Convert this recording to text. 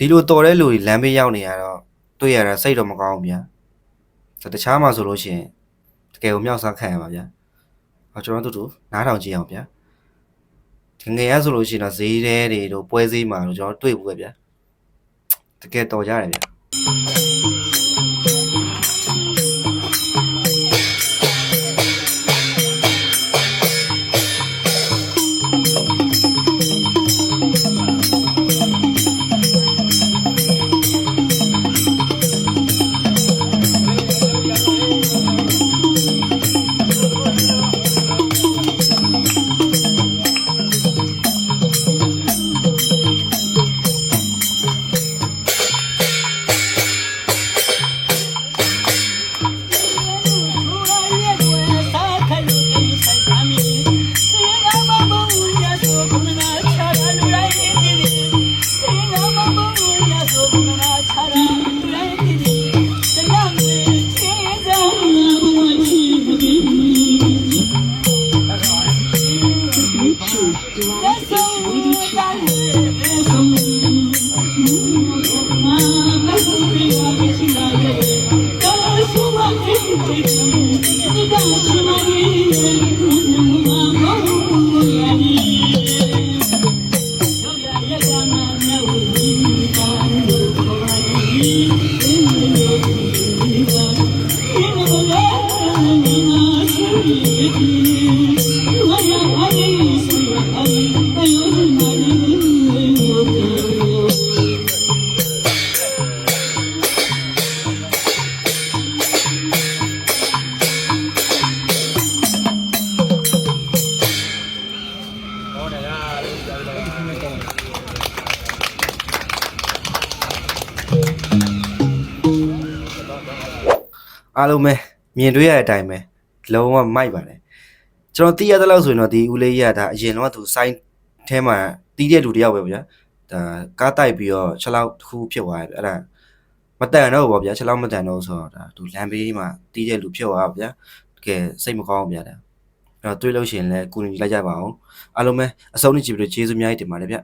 ဒီလိုတော်တဲ့လူတွေလမ်းဘေးရောက်နေရတော့တွေ့ရတာစိတ်တော့မကောင်းဘူးဗျာတခြားမှာဆိုလို့ရှိရင်တကယ်ကိုမြောက်စားခံရပါဗျာကျွန်တော်တို့နားထောင်ကြည့်အောင်ဗျာဒီငယ်ရဆိုလို့ရှိရင်တော့ဈေးထဲတွေတို့ပွဲစည်းမှာတို့ကျွန်တော်တွေ့ဘူးပဲဗျာတကယ်တော်ကြတယ်ဗျာအားလုံးပဲမြင်တွေ့ရတဲ့အတိုင်းပဲလုံးဝမိုက်ပါတယ်ကျွန်တော်သိရတဲ့လောက်ဆိုရင်တော့ဒီဦးလေးရတာအရင်တော့သူစိုင်းထဲမှာတီးတဲ့လူတယောက်ပဲဗျာဒါကားတိုက်ပြီးတော့6လောက်တစ်ခုဖြစ်သွားတယ်အဲ့ဒါမတန်တော့ဘူးဗျာ6လောက်မတန်တော့ဆိုတော့ဒါသူလမ်းဘေးမှာတီးတဲ့လူဖြစ်သွားဗျာတကယ်စိတ်မကောင်းဘူးဗျာဒါအဲ့တော့တွေးလို့ရှိရင်လည်းကိုနေလိုက်ကြပါအောင်အားလုံးပဲအဆုံးထိကြည့်ပြီးတော့ကျေးဇူးအများကြီးတင်ပါတယ်ဗျာ